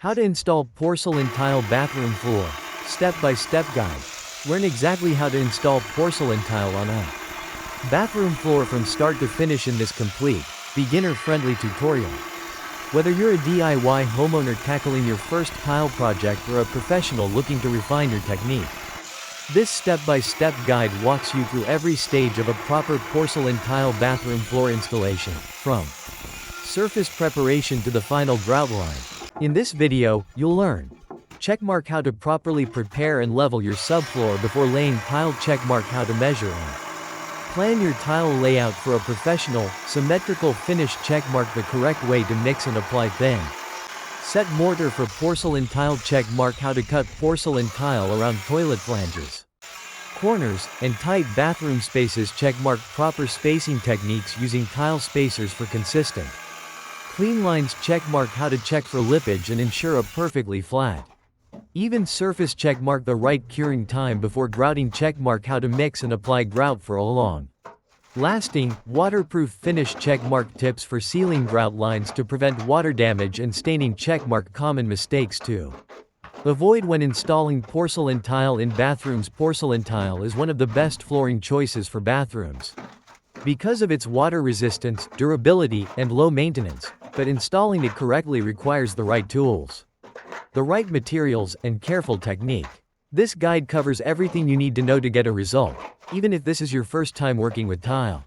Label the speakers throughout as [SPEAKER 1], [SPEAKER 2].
[SPEAKER 1] How to install porcelain tile bathroom floor. Step-by-step guide. Learn exactly how to install porcelain tile on a bathroom floor from start to finish in this complete, beginner-friendly tutorial. Whether you're a DIY homeowner tackling your first tile project or a professional looking to refine your technique, this step-by-step guide walks you through every stage of a proper porcelain tile bathroom floor installation, from surface preparation to the final grout line. In this video, you'll learn checkmark how to properly prepare and level your subfloor before laying tile, checkmark how to measure and plan your tile layout for a professional, symmetrical finish, checkmark the correct way to mix and apply thin set mortar for porcelain tile, checkmark how to cut porcelain tile around toilet flanges, corners, and tight bathroom spaces, checkmark proper spacing techniques using tile spacers for consistent clean lines, checkmark how to check for lippage and ensure a perfectly flat even surface, checkmark the right curing time before grouting, checkmark how to mix and apply grout for a long lasting, waterproof finish, checkmark tips for sealing grout lines to prevent water damage and staining, checkmark common mistakes to avoid when installing porcelain tile in bathrooms. Porcelain tile is one of the best flooring choices for bathrooms because of its water resistance, durability, and low maintenance, but installing it correctly requires the right tools, the right materials, and careful technique. This guide covers everything you need to know to get a result, even if this is your first time working with tile.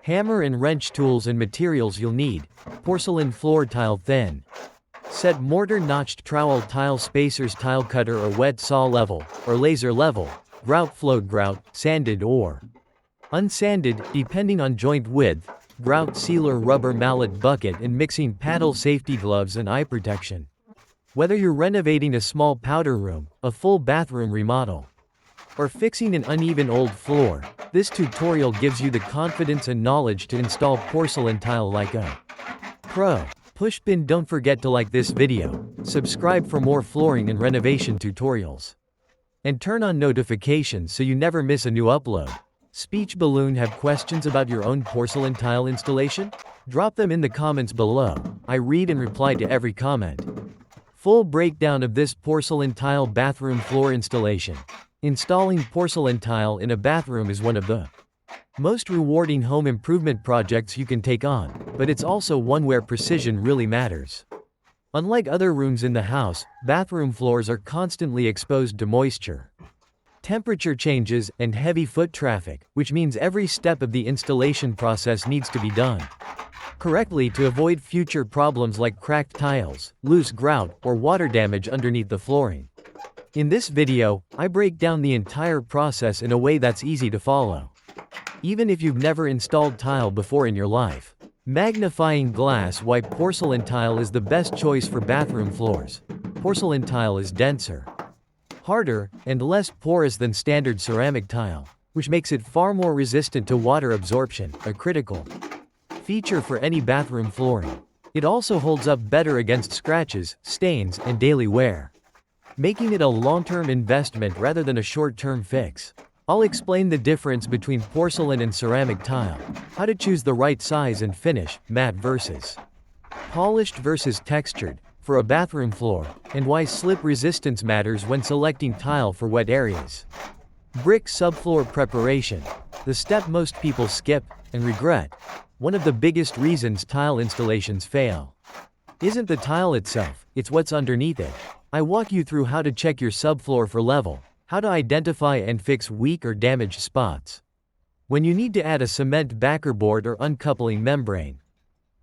[SPEAKER 1] Hammer and wrench tools and materials you'll need: porcelain floor tile, thin set mortar, notched trowel, tile spacers, tile cutter or wet saw, level or laser level, grout, float grout, sanded or unsanded, depending on joint width, grout sealer, rubber mallet, bucket and mixing paddle, safety gloves and eye protection. Whether you're renovating a small powder room, a full bathroom remodel, or fixing an uneven old floor, this tutorial gives you the confidence and knowledge to install porcelain tile like a pro. Pushpin, don't forget to like this video, subscribe for more flooring and renovation tutorials, and turn on notifications so you never miss a new upload. Speech balloon, have questions about your own porcelain tile installation? Drop them in the comments below. I read and reply to every comment. Full breakdown of this porcelain tile bathroom floor installation. Installing porcelain tile in a bathroom is one of the most rewarding home improvement projects you can take on, but it's also one where precision really matters. Unlike other rooms in the house, bathroom floors are constantly exposed to moisture, temperature changes, and heavy foot traffic, which means every step of the installation process needs to be done correctly to avoid future problems like cracked tiles, loose grout, or water damage underneath the flooring. In this video, I break down the entire process in a way that's easy to follow, even if you've never installed tile before in your life. Magnifying glass, why porcelain tile is the best choice for bathroom floors. Porcelain tile is denser, harder, and less porous than standard ceramic tile, which makes it far more resistant to water absorption, a critical feature for any bathroom flooring. It also holds up better against scratches, stains, and daily wear, making it a long-term investment rather than a short-term fix. I'll explain the difference between porcelain and ceramic tile, how to choose the right size and finish, matte versus polished versus textured, for a bathroom floor, and why slip resistance matters when selecting tile for wet areas. Brick subfloor preparation, the step most people skip and regret. One of the biggest reasons tile installations fail isn't the tile itself, it's what's underneath it. I walk you through how to check your subfloor for level, how to identify and fix weak or damaged spots, when you need to add a cement backer board or uncoupling membrane,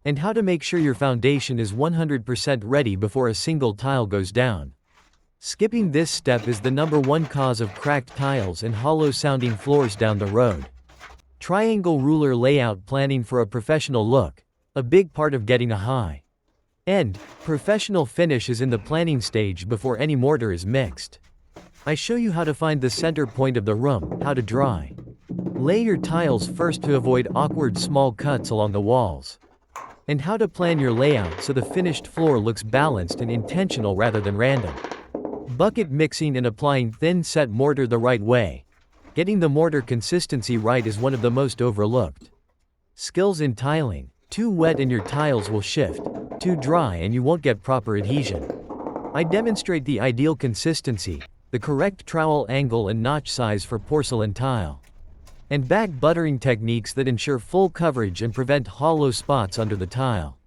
[SPEAKER 1] and how to make sure your foundation is 100% ready before a single tile goes down. Skipping this step is the #1 cause of cracked tiles and hollow-sounding floors down the road. Triangle ruler layout, planning for a professional look, a big part of getting a high-end, professional finish is in the planning stage before any mortar is mixed. I show you how to find the center point of the room, how to dry lay your tiles first to avoid awkward small cuts along the walls, and how to plan your layout so the finished floor looks balanced and intentional rather than random. Bucket mixing and applying thin set mortar the right way. Getting the mortar consistency right is one of the most overlooked skills in tiling. Too wet and your tiles will shift, too dry and you won't get proper adhesion. I demonstrate the ideal consistency, the correct trowel angle and notch size for porcelain tile, and back buttering techniques that ensure full coverage and prevent hollow spots under the tile.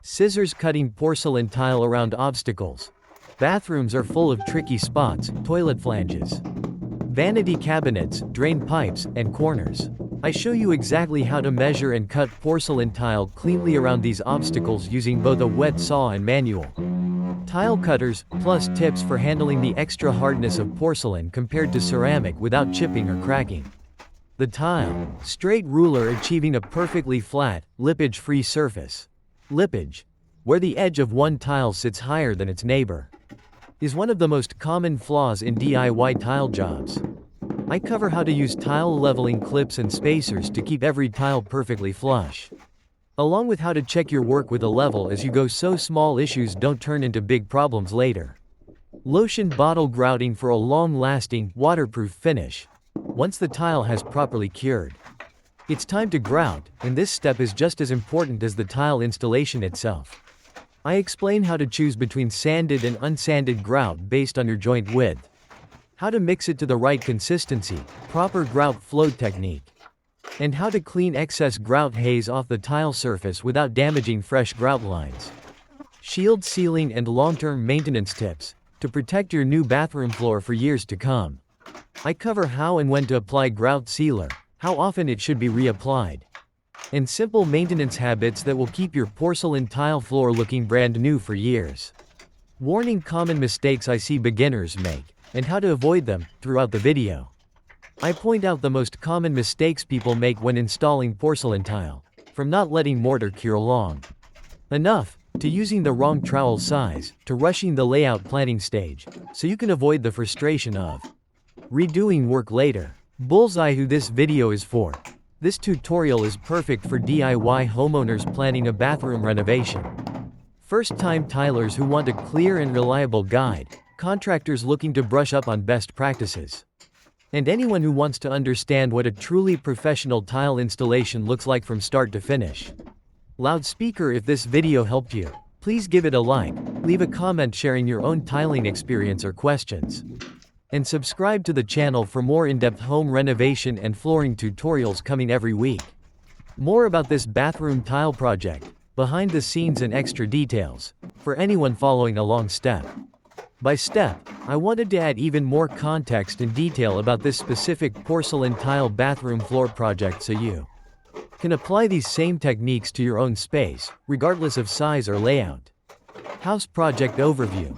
[SPEAKER 1] Scissors cutting porcelain tile around obstacles. Bathrooms are full of tricky spots, toilet flanges, vanity cabinets, drain pipes, and corners. I show you exactly how to measure and cut porcelain tile cleanly around these obstacles using both a wet saw and manual tile cutters, plus tips for handling the extra hardness of porcelain compared to ceramic without chipping or cracking. The tile straight ruler achieving a perfectly flat, lippage-free surface. Lippage, where the edge of one tile sits higher than its neighbor, is one of the most common flaws in DIY tile jobs. I cover how to use tile leveling clips and spacers to keep every tile perfectly flush, along with how to check your work with a level as you go so small issues don't turn into big problems later. Lotion bottle grouting for a long-lasting, waterproof finish. Once the tile has properly cured, it's time to grout, and this step is just as important as the tile installation itself. I explain how to choose between sanded and unsanded grout based on your joint width, how to mix it to the right consistency, proper grout flow technique, and how to clean excess grout haze off the tile surface without damaging fresh grout lines. Shield sealing and long-term maintenance tips to protect your new bathroom floor for years to come. I cover how and when to apply grout sealer, how often it should be reapplied, and simple maintenance habits that will keep your porcelain tile floor looking brand new for years. Warning: common mistakes I see beginners make, and how to avoid them, throughout the video. I point out the most common mistakes people make when installing porcelain tile, from not letting mortar cure long enough, to using the wrong trowel size, to rushing the layout planning stage, so you can avoid the frustration of redoing work later. Bullseye who this video is for. This tutorial is perfect for DIY homeowners planning a bathroom renovation, first-time tilers who want a clear and reliable guide, contractors looking to brush up on best practices, and anyone who wants to understand what a truly professional tile installation looks like from start to finish. Loudspeaker: if this video helped you, please give it a like, leave a comment sharing your own tiling experience or questions, and subscribe to the channel for more in-depth home renovation and flooring tutorials coming every week. More about this bathroom tile project, behind the scenes and extra details, for anyone following along step by step. I wanted to add even more context and detail about this specific porcelain tile bathroom floor project so you can apply these same techniques to your own space, regardless of size or layout. House project overview.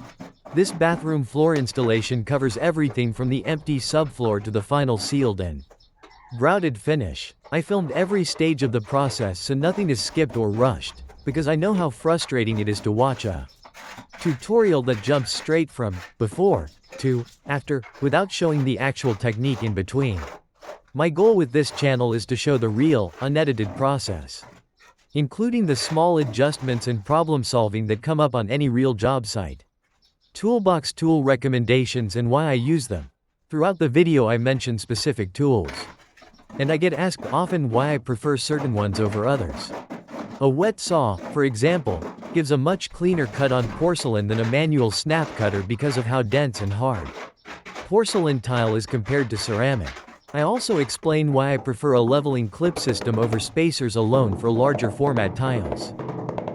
[SPEAKER 1] This bathroom floor installation covers everything from the empty subfloor to the final sealed and grouted finish. I filmed every stage of the process so nothing is skipped or rushed, because I know how frustrating it is to watch a tutorial that jumps straight from before to after without showing the actual technique in between. My goal with this channel is to show the real, unedited process, including the small adjustments and problem solving that come up on any real job site. Toolbox tool recommendations and why I use them. Throughout the video I mention specific tools, and I get asked often why I prefer certain ones over others. A wet saw, for example, gives a much cleaner cut on porcelain than a manual snap cutter because of how dense and hard porcelain tile is compared to ceramic. I also explain why I prefer a leveling clip system over spacers alone for larger format tiles,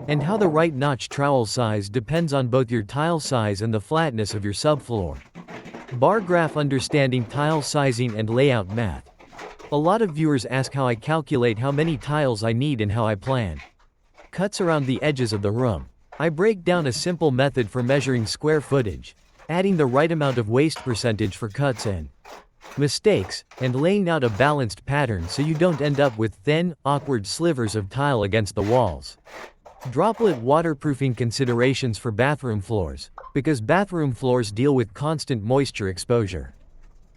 [SPEAKER 1] and how the right notch trowel size depends on both your tile size and the flatness of your subfloor. Bar graph: understanding tile sizing and layout math. A lot of viewers ask how I calculate how many tiles I need and how I plan cuts around the edges of the room. I break down a simple method for measuring square footage, adding the right amount of waste percentage for cuts and mistakes, and laying out a balanced pattern so you don't end up with thin, awkward slivers of tile against the walls. Droplet waterproofing considerations for bathroom floors, because bathroom floors deal with constant moisture exposure.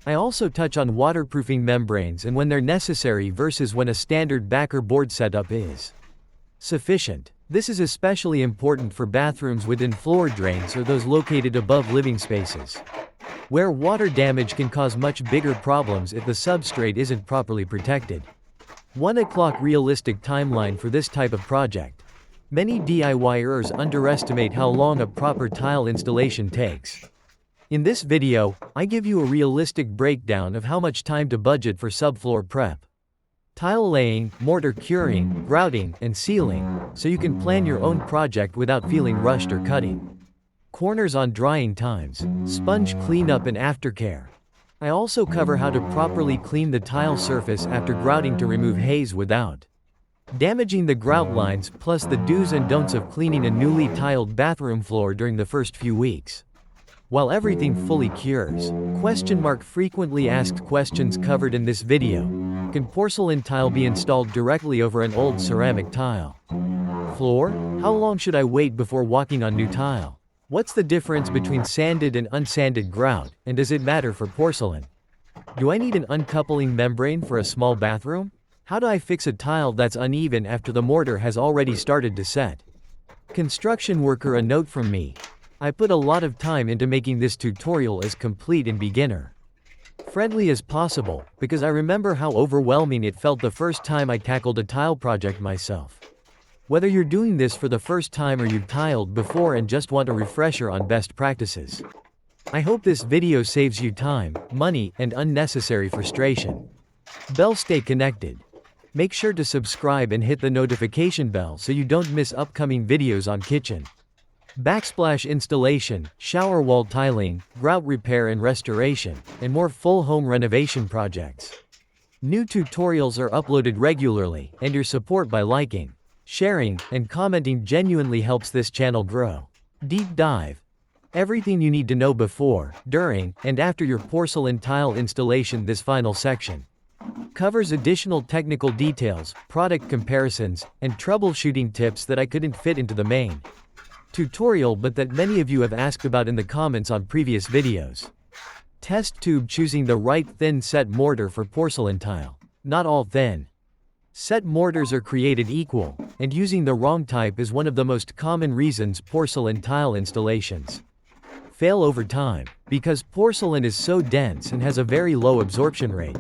[SPEAKER 1] I also touch on waterproofing membranes and when they're necessary versus when a standard backer board setup is sufficient. This is especially important for bathrooms within floor drains or those located above living spaces, where water damage can cause much bigger problems if the substrate isn't properly protected. 1 o'clock realistic timeline for this type of project. Many DIYers underestimate how long a proper tile installation takes. In this video, I give you a realistic breakdown of how much time to budget for subfloor prep, tile laying, mortar curing, grouting, and sealing, so you can plan your own project without feeling rushed or cutting corners on drying times, sponge cleanup and aftercare. I also cover how to properly clean the tile surface after grouting to remove haze without damaging the grout lines, plus the do's and don'ts of cleaning a newly tiled bathroom floor during the first few weeks. While everything fully cures, frequently asked questions covered in this video. Can porcelain tile be installed directly over an old ceramic tile? Floor? How long should I wait before walking on new tile? What's the difference between sanded and unsanded grout, and does it matter for porcelain? Do I need an uncoupling membrane for a small bathroom? How do I fix a tile that's uneven after the mortar has already started to set? Construction worker, a note from me. I put a lot of time into making this tutorial as complete and beginner friendly as possible, because I remember how overwhelming it felt the first time I tackled a tile project myself. Whether you're doing this for the first time or you've tiled before and just want a refresher on best practices, I hope this video saves you time, money, and unnecessary frustration. Stay connected. Make sure to subscribe and hit the notification bell so you don't miss upcoming videos on kitchen, backsplash installation, shower wall tiling, grout repair and restoration, and more full home renovation projects. New tutorials are uploaded regularly, and your support by liking, sharing, and commenting genuinely helps this channel grow. Deep dive. Everything you need to know before, during, and after your porcelain tile installation. This final section covers additional technical details, product comparisons, and troubleshooting tips that I couldn't fit into the main tutorial but that many of you have asked about in the comments on previous videos. Test tube. Choosing the right thin set mortar for porcelain tile. Not all thin set mortars are created equal, and using the wrong type is one of the most common reasons porcelain tile installations fail over time, because porcelain is so dense and has a very low absorption rate.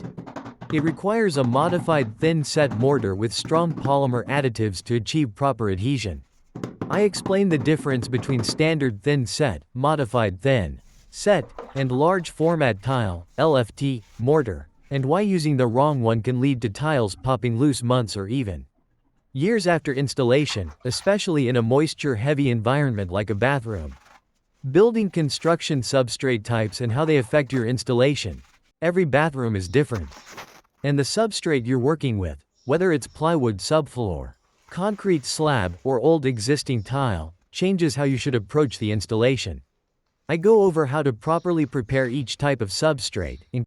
[SPEAKER 1] It requires a modified thin set mortar with strong polymer additives to achieve proper adhesion. I explain the difference between standard thin set, modified thin set, and large format tile (LFT) mortar, and why using the wrong one can lead to tiles popping loose months or even years after installation, especially in a moisture-heavy environment like a bathroom. Building construction substrate types and how they affect your installation. Every bathroom is different, and the substrate you're working with, whether it's plywood subfloor, concrete slab, or old existing tile, changes how you should approach the installation. I go over how to properly prepare each type of substrate,